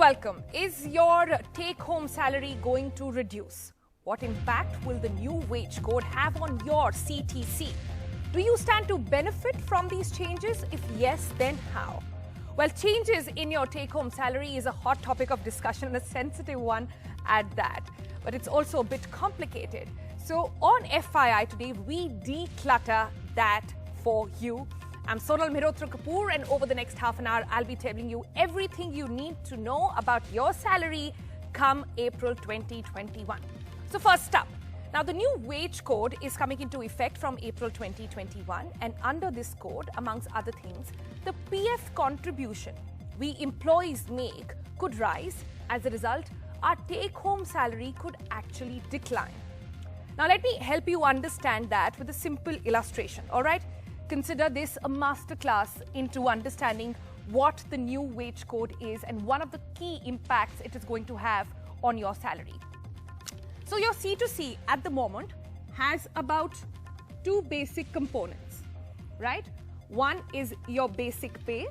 welcome. Is your take-home salary going to reduce? What impact will the new wage code have on your CTC? Do you stand to benefit from these changes? If yes, then how? Well, changes in your take-home salary is a hot topic of discussion and a sensitive one at that. But it's also a bit complicated. So on FYI today, we declutter that for you. I'm Sonal Mehrotra Kapoor, and over the next half an hour, I'll be telling you everything you need to know about your salary come April 2021. So first up, now the new wage code is coming into effect from April 2021, and under this code, amongst other things, the PF contribution we employees make could rise. As a result, our take-home salary could actually decline. Now let me help you understand that with a simple illustration, all right? Consider this a masterclass into understanding what the new wage code is and one of the key impacts it is going to have on your salary. So your C2C at the moment has about two basic components, right? One is your basic pay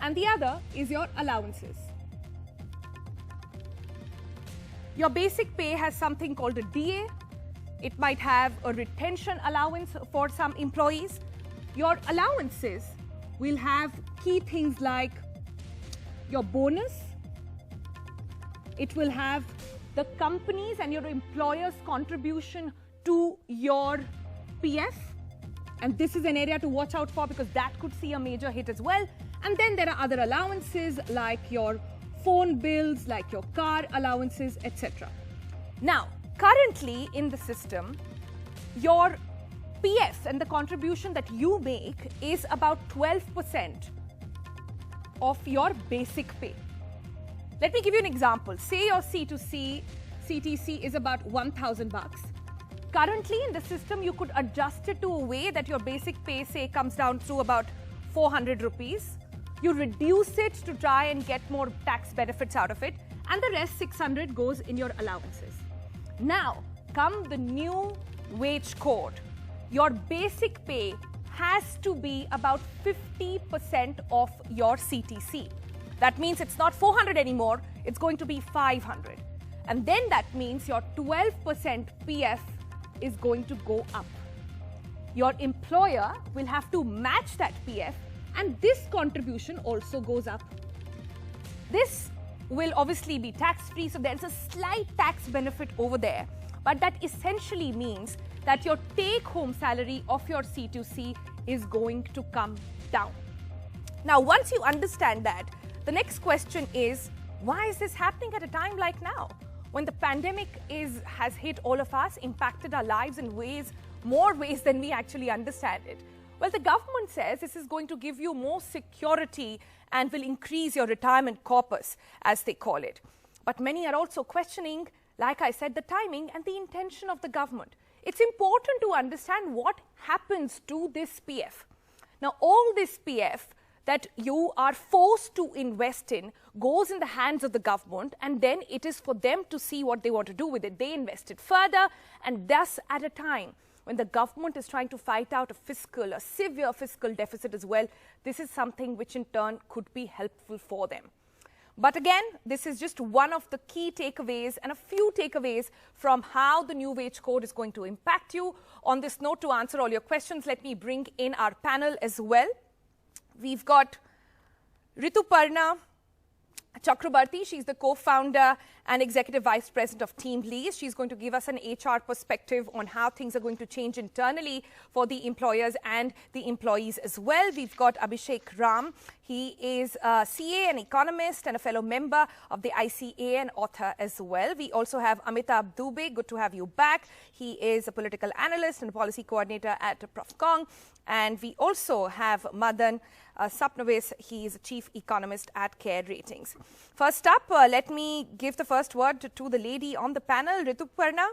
and the other is your allowances. Your basic pay has something called a DA. It might have a retention allowance for some employees. Your allowances will have key things like your bonus. It will have the company's and your employer's contribution to your PF. And this is an area to watch out for because that could see a major hit as well. And then there are other allowances like your phone bills, like your car allowances, etc. Now, currently in the system, your PF and the contribution that you make is about 12% of your basic pay. Let me give you an example. Say your C2C CTC is about 1,000 bucks. Currently in the system, you could adjust it to a way that your basic pay, say, comes down to about 400 rupees. You reduce it to try and get more tax benefits out of it, and the rest 600 goes in your allowances. Now, come the new wage code, your basic pay has to be about 50% of your CTC. That means it's not 400 anymore, it's going to be 500. And then that means your 12% PF is going to go up. Your employer will have to match that PF, and this contribution also goes up. This will obviously be tax-free, so there's a slight tax benefit over there. But that essentially means that your take-home salary of your C2C is going to come down. Now, once you understand that, the next question is, why is this happening at a time like now? When the pandemic has hit all of us, impacted our lives in more ways than we actually understand it. Well, the government says this is going to give you more security and will increase your retirement corpus, as they call it. But many are also questioning, like I said, the timing and the intention of the government. It's important to understand what happens to this PF. Now, all this PF that you are forced to invest in goes in the hands of the government, and then it is for them to see what they want to do with it. They invest it further, and thus at a time when the government is trying to fight out a severe fiscal deficit as well, this is something which in turn could be helpful for them. But again, this is just one of the key takeaways and a few takeaways from how the new wage code is going to impact you. On this note, to answer all your questions, let me bring in our panel as well. We've got Rituparna Chakrabarti. She's the co-founder and executive vice president of TeamLease. She's going to give us an HR perspective on how things are going to change internally for the employers and the employees as well. We've got Abhishek Ram. He is a CA, an economist, and a fellow member of the ICA and author as well. We also have Amitabh Dubey. Good to have you back. He is a political analyst and policy coordinator at Profcong. And we also have Madan Sapnavis. He is a chief economist at Care Ratings. First up, let me give the first word to the lady on the panel, Rituparna.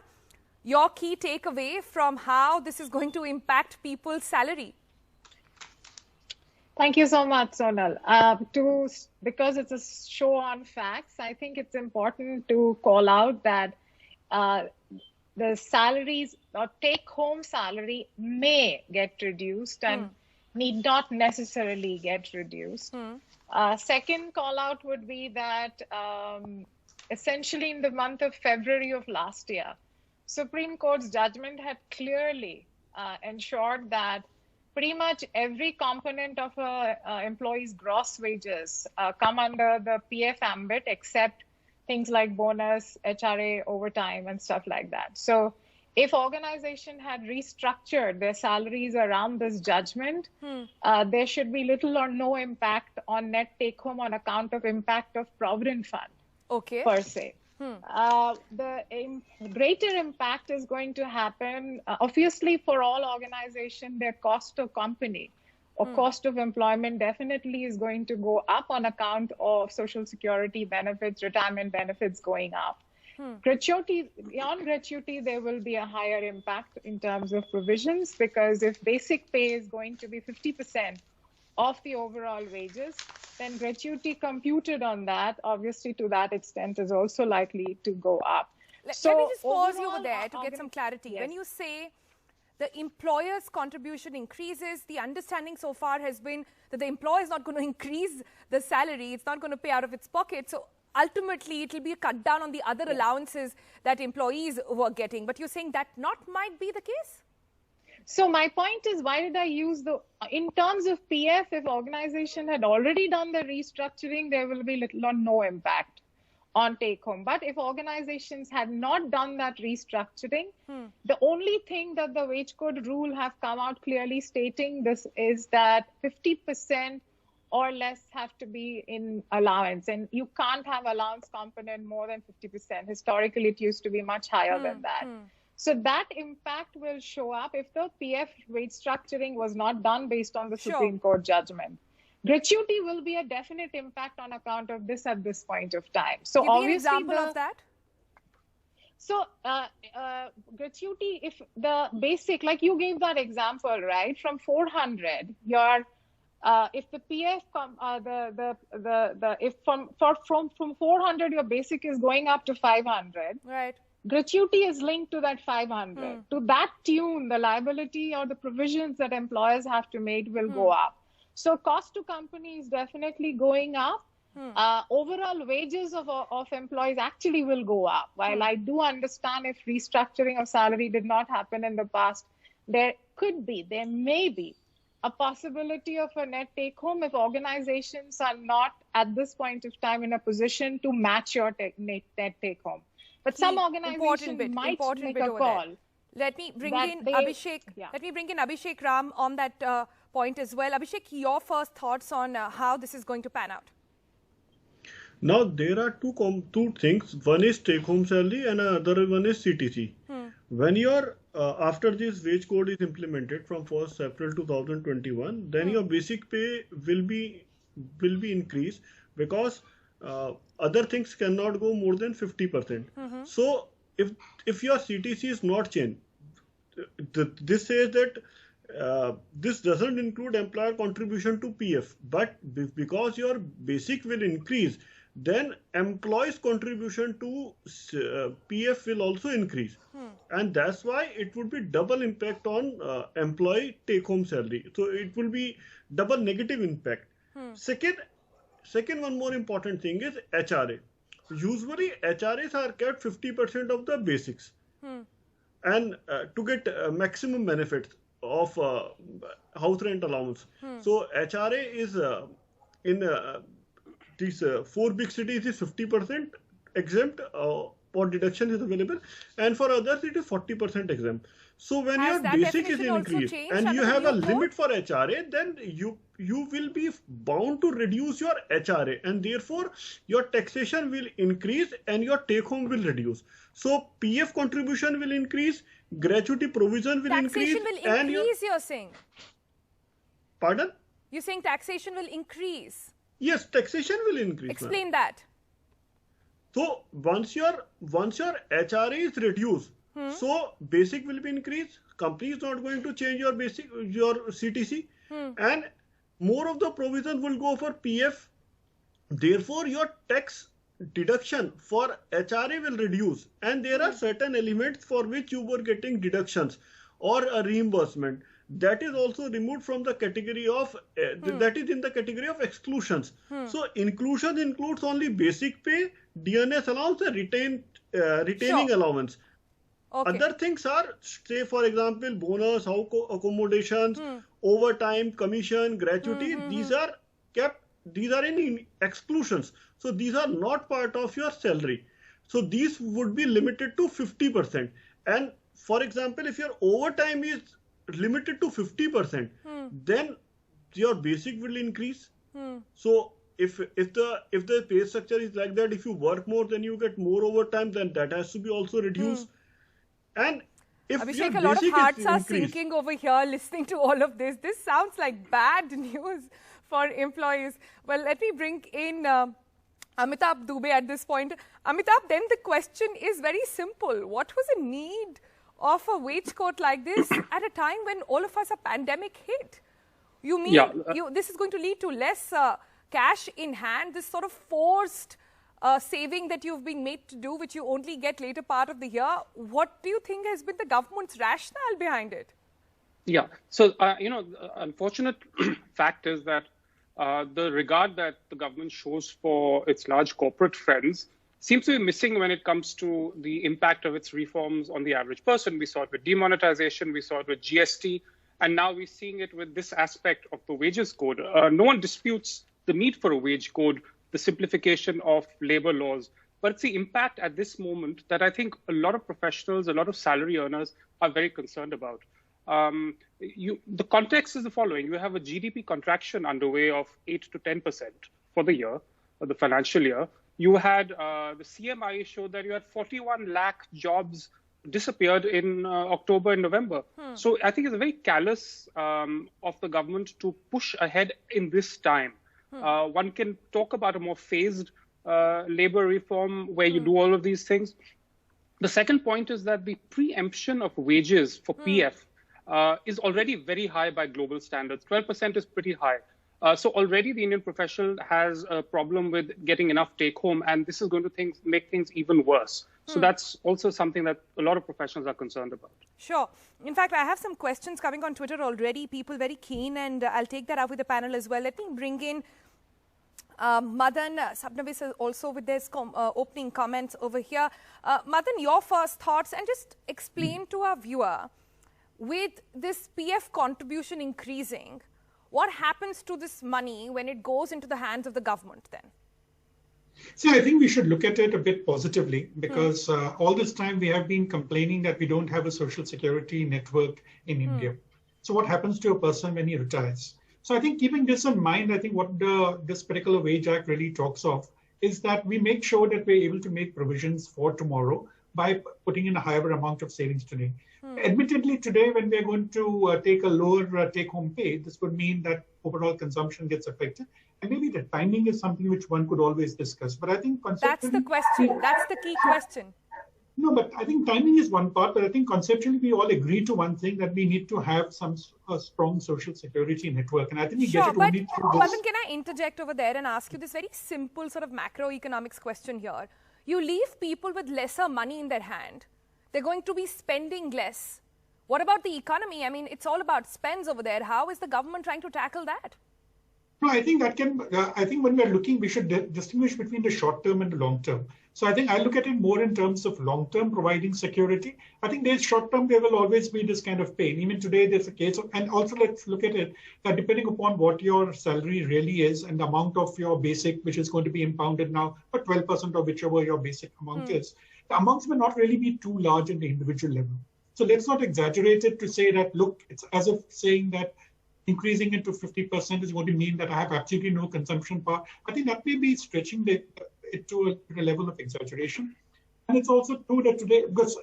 Your key takeaway from how this is going to impact people's salary. Thank you so much, Sonal. Because it's a show on facts, I think it's important to call out that the salaries or take-home salary may get reduced, and need not necessarily get reduced. Second call out would be that essentially in the month of February of last year, Supreme Court's judgment had clearly ensured that pretty much every component of a employee's gross wages come under the PF ambit, except things like bonus, HRA, overtime, and stuff like that. So if organization had restructured their salaries around this judgment, there should be little or no impact on net take home on account of impact of Provident Fund per se. The greater impact is going to happen, obviously, for all organizations, their cost of company or cost of employment definitely is going to go up on account of Social Security benefits, retirement benefits going up. Gratuity, beyond gratuity, there will be a higher impact in terms of provisions, because if basic pay is going to be 50% of the overall wages, then gratuity computed on that, obviously to that extent, is also likely to go up. Let me just pause you over there to get some clarity. Yes. When you say the employer's contribution increases, the understanding so far has been that the employer is not going to increase the salary, it's not going to pay out of its pocket. So ultimately, it will be a cut down on the other allowances that employees were getting. But you're saying that might be the case? So my point is, why did I use in terms of PF, if organization had already done the restructuring, there will be little or no impact on take home. But if organizations had not done that restructuring, the only thing that the wage code rule have come out clearly stating this is that 50% or less have to be in allowance, and you can't have allowance component more than 50%. Historically, it used to be much higher than that. So that impact will show up if the PF wage structuring was not done based on the Supreme Court judgment. Gratuity will be a definite impact on account of this at this point of time. So give me an example of that. So gratuity, if the basic, like you gave that example, right? From 400, if the PF if from 400 your basic is going up to 500, right? Gratuity is linked to that 500. To that tune, the liability or the provisions that employers have to make will go up. So cost to company is definitely going up. Overall wages of employees actually will go up. While I do understand if restructuring of salary did not happen in the past, there may be a possibility of a net take home if organizations are not at this point of time in a position to match your net take home. But some organizations might make a call. Let me bring in Abhishek. Let me bring in Abhishek Ram on that point as well. Abhishek, your first thoughts on how this is going to pan out? Now, there are two things. One is take-home salary and another one is CTC. When you're after this wage code is implemented from 1st April 2021, then your basic pay will be increased, because other things cannot go more than 50%. So if your CTC is not changed, this says that this doesn't include employer contribution to PF, but because your basic will increase, then employees contribution to PF will also increase. And that's why it would be double impact on employee take home salary. So it will be double negative impact. Second one more important thing is HRA. Usually HRAs are kept 50% of the basics, and to get maximum benefits of house rent allowance. So HRA is in these 4 big cities is 50% exempt, or deduction is available, and for others it is 40% exempt. So when your basic is increased and you have a limit for HRA, then you will be bound to reduce your HRA, and therefore your taxation will increase and your take home will reduce. So PF contribution will increase, gratuity provision will increase. Taxation will increase, you're saying? Pardon? You're saying taxation will increase? Yes, taxation will increase. Explain that. So once your HRA is reduced, so basic will be increased. Company is not going to change your basic, your CTC, and more of the provision will go for PF. Therefore, your tax deduction for HRA will reduce, and there are certain elements for which you were getting deductions or a reimbursement. that is also removed from the category of that is in the category of exclusions. So inclusion includes only basic pay, DNS allowance, and retaining Sure. allowance. Okay. Other things are, say for example, bonus, accommodations, overtime, commission, gratuity. These are kept. These are in exclusions. So these are not part of your salary. So these would be limited to 50%. And for example, if your overtime is limited to 50%, then your basic will increase. So if the pay structure is like that, if you work more, then you get more overtime, then that has to be also reduced. And if Abhishek, your a lot of basic hearts is are increased, sinking over here listening to all of this. This sounds like bad news for employees. Well, let me bring in Amitabh Dubey at this point. Amitabh, then the question is very simple. What was the need of a wage code like this at a time when all of us are pandemic hit? You mean this is going to lead to less cash in hand, this sort of forced saving that you've been made to do, which you only get later part of the year? What do you think has been the government's rationale behind it? Yeah. So, the unfortunate fact is that the regard that the government shows for its large corporate friends seems to be missing when it comes to the impact of its reforms on the average person. We saw it with demonetization, we saw it with GST, and now we're seeing it with this aspect of the wages code. No one disputes the need for a wage code, the simplification of labor laws, but it's the impact at this moment that I think a lot of professionals, a lot of salary earners are very concerned about. The context is the following. You have a GDP contraction underway of 8 to 10% for the year, or the financial year. You had the CMI showed that you had 41 lakh jobs disappeared in October and November. So I think it's very callous of the government to push ahead in this time. One can talk about a more phased labor reform where you do all of these things. The second point is that the preemption of wages for PF is already very high by global standards. 12% is pretty high. So already the Indian professional has a problem with getting enough take home, and this is going to make things even worse. So that's also something that a lot of professionals are concerned about. Sure. In fact, I have some questions coming on Twitter already, people very keen, and I'll take that up with the panel as well. Let me bring in Madan Sabnavis also with this opening comments over here. Madan, your first thoughts, and just explain to our viewer, with this PF contribution increasing, what happens to this money when it goes into the hands of the government then? See, I think we should look at it a bit positively, because all this time we have been complaining that we don't have a social security network in India. So what happens to a person when he retires? So I think keeping this in mind, I think what this particular Wage Act really talks of is that we make sure that we're able to make provisions for tomorrow by putting in a higher amount of savings today. Admittedly, today, when we're going to take a lower take-home pay, this would mean that overall consumption gets affected. And maybe the timing is something which one could always discuss. But I think that's the question. That's the key question. No, but I think timing is one part. But I think conceptually, we all agree to one thing, that we need to have a strong social security network. And I think we get it only through this. Madan, can I interject over there and ask you this very simple sort of macroeconomics question here? You leave people with lesser money in their hand. They're going to be spending less. What about the economy? I mean, it's all about spends over there. How is the government trying to tackle that? No, I think that can. I think when we're looking, we should distinguish between the short term and the long term. So I think I look at it more in terms of long term, providing security. I think there's short term, there will always be this kind of pain. Even today, there's a case of, and also let's look at it that depending upon what your salary really is and the amount of your basic, which is going to be impounded now, but 12% of whichever your basic amount is, the amounts may not really be too large at the individual level. So let's not exaggerate it to say that, look, it's as if saying that increasing it to 50% is going to mean that I have absolutely no consumption power. I think that may be stretching it to a level of exaggeration. And it's also true that today, because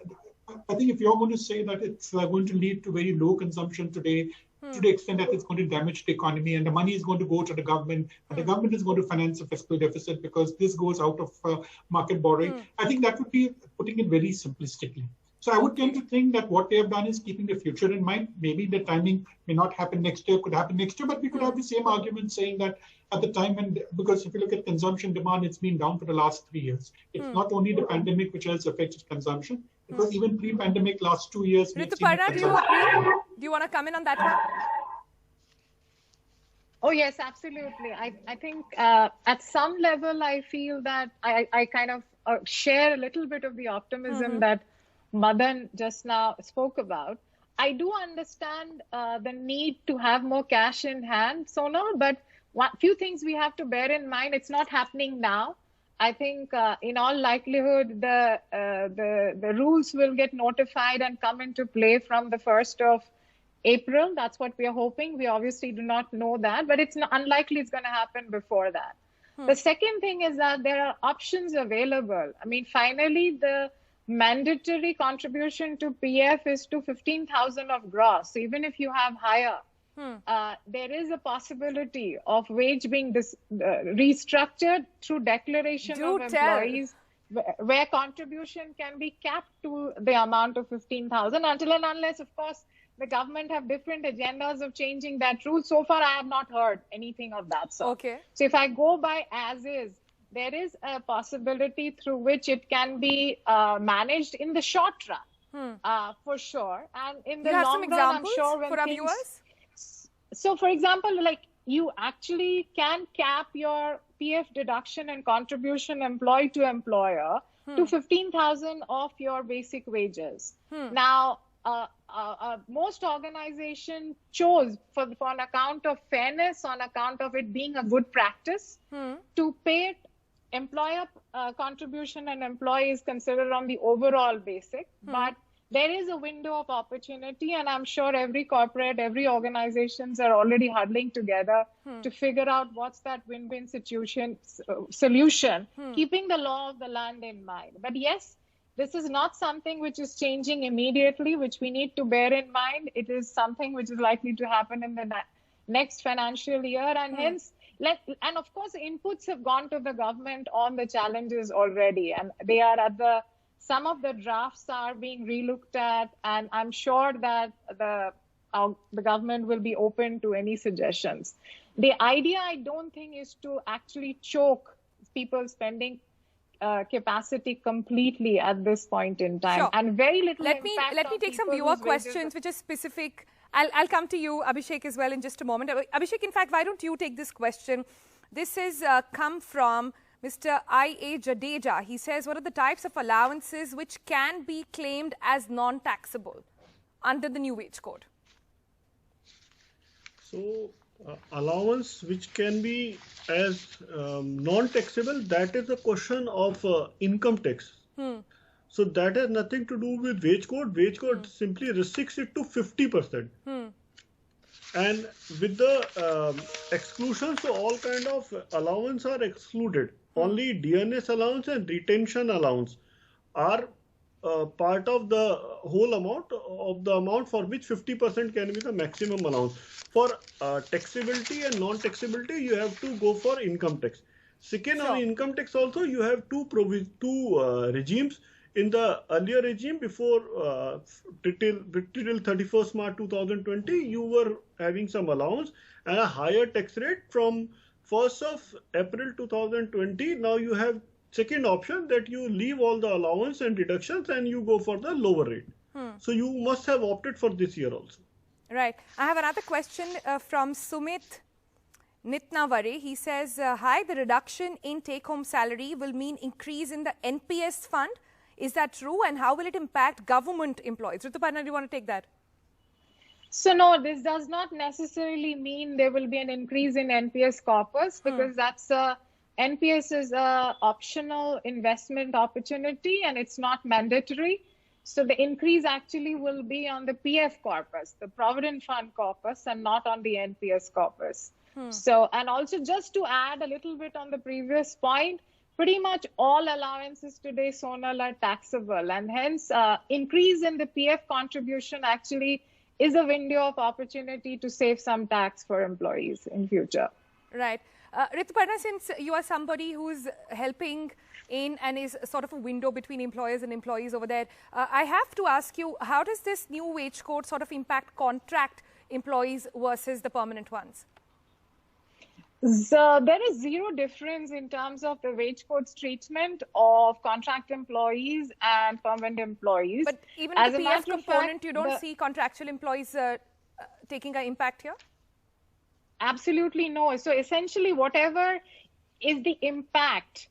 I think if you're going to say that it's going to lead to very low consumption today, to the extent that it's going to damage the economy and the money is going to go to the government, and the government is going to finance a fiscal deficit because this goes out of market borrowing, I think that would be putting it very simplistically. So I would tend to think that what they have done is keeping the future in mind. Maybe the timing may not happen next year, could happen next year, but we could have the same argument saying that at the time when, because if you look at consumption demand, it's been down for the last 3 years. It's not only the pandemic which has affected consumption, because even pre-pandemic, last 2 years, we've seen Rituparna, do you agree? Do you want to come in on that one? Oh, yes, absolutely. I think at some level, I feel that I kind of share a little bit of the optimism that Madan just now spoke about. I do understand the need to have more cash in hand, Sonal, but few things we have to bear in mind. It's not happening now. I think in all likelihood, the rules will get notified and come into play from the 1st of April. That's what we are hoping. We obviously do not know that, but it's unlikely it's going to happen before that. The second thing is that there are options available. I mean, finally, the mandatory contribution to PF is to 15,000 of gross. So even if you have higher, there is a possibility of wage being restructured through declaration of employees, where contribution can be capped to the amount of 15,000 until and unless, of course, the government have different agendas of changing that rule. So far, I have not heard anything of that sort. Okay. So if I go by as is, there is a possibility through which it can be managed in the short run, for sure. And in the long run, I'm sure when for our viewers? So, for example, like you actually can cap your PF deduction and contribution employee to employer to 15,000 of your basic wages. Now, most organizations chose on account of fairness, on account of it being a good practice, to pay employer contribution and employee is considered on the overall basic. But there is a window of opportunity, and I'm sure every corporate, every organizations are already huddling together to figure out what's that win-win solution, keeping the law of the land in mind. But yes, this is not something which is changing immediately, which we need to bear in mind. It is something which is likely to happen in the next financial year, and hence, and of course, inputs have gone to the government on the challenges already, and they are at some of the drafts are being relooked at, and I'm sure that the government will be open to any suggestions. The idea, I don't think, is to actually choke people's spending capacity completely at this point in time, and very little impact. Let me take some viewer questions which is specific. I'll come to you, Abhishek, as well in just a moment. Abhishek, in fact, why don't you take this question? This is come from Mr. I.A. Jadeja. He says, what are the types of allowances which can be claimed as non-taxable under the new wage code? So, allowance which can be as non-taxable, that is a question of income tax. So that has nothing to do with wage code. Wage code simply restricts it to 50%. And with the exclusion, so all kind of allowance are excluded. Only DNS allowance and retention allowance are part of the whole amount for which 50% can be the maximum allowance. For taxability and non-taxability, you have to go for income tax. Second, on income tax also, you have two regimes. In the earlier regime, before till 31st March 2020, you were having some allowance and a higher tax rate. From 1st of April 2020, now you have second option that you leave all the allowance and deductions and you go for the lower rate. So you must have opted for this year also. Right. I have another question from Sumit Nitnavare. He says, hi, the reduction in take-home salary will mean increase in the NPS fund. Is that true? And how will it impact government employees? Rituparna, do you want to take that? So no, this does not necessarily mean there will be an increase in NPS corpus, because NPS is a optional investment opportunity and it's not mandatory. So the increase actually will be on the PF corpus, the Provident Fund corpus, and not on the NPS corpus. So, and also just to add a little bit on the previous point, pretty much all allowances today, Sonal, are taxable, and hence increase in the PF contribution actually is a window of opportunity to save some tax for employees in future. Right. Rituparna, since you are somebody who's helping in and is sort of a window between employers and employees over there, I have to ask you, how does this new wage code sort of impact contract employees versus the permanent ones? So there is zero difference in terms of the wage code's treatment of contract employees and permanent employees. But even As the a PF matter of component, fact, you don't see contractual employees taking an impact here? Absolutely no. So essentially, whatever is the impact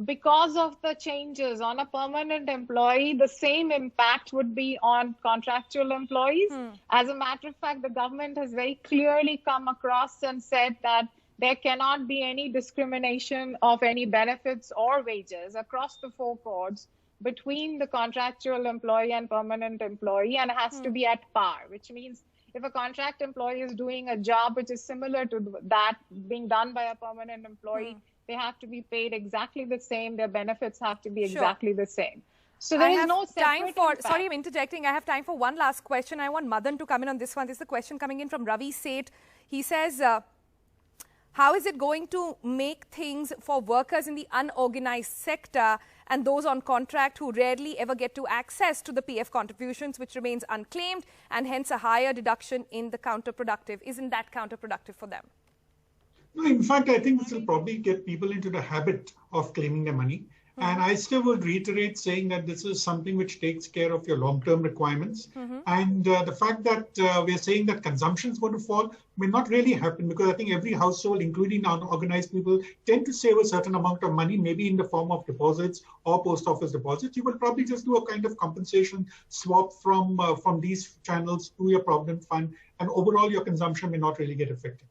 because of the changes on a permanent employee, the same impact would be on contractual employees. As a matter of fact, the government has very clearly come across and said that there cannot be any discrimination of any benefits or wages across the four codes between the contractual employee and permanent employee, and has to be at par, which means if a contract employee is doing a job which is similar to that being done by a permanent employee, they have to be paid exactly the same. Their benefits have to be exactly the same. So there is no separate impact. Sorry, I'm interjecting. I have time for one last question. I want Madan to come in on this one. This is a question coming in from Ravi Seth. He says, how is it going to make things for workers in the unorganized sector and those on contract who rarely ever get to access to the PF contributions, which remains unclaimed, and hence a higher deduction in the counterproductive? Isn't that counterproductive for them? No, in fact, I think this will probably get people into the habit of claiming their money. And I still would reiterate saying that this is something which takes care of your long-term requirements. And the fact that we're saying that consumption is going to fall may not really happen, because I think every household, including unorganized people, tend to save a certain amount of money, maybe in the form of deposits or post office deposits. You will probably just do a kind of compensation swap from these channels to your provident fund, and overall your consumption may not really get affected.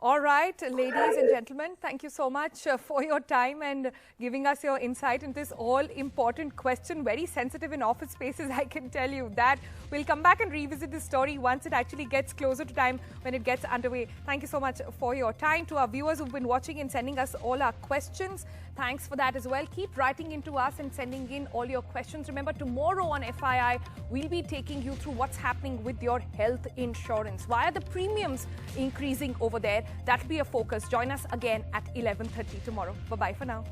All right, ladies and gentlemen, thank you so much for your time and giving us your insight into this all-important question. Very sensitive in office spaces, I can tell you that. We'll come back and revisit this story once it actually gets closer to time, when it gets underway. Thank you so much for your time. To our viewers who've been watching and sending us all our questions, thanks for that as well. Keep writing into us and sending in all your questions. Remember, tomorrow on FII, we'll be taking you through what's happening with your health insurance. Why are the premiums increasing over there? That'll be a focus. Join us again at 11:30 tomorrow. Bye-bye for now.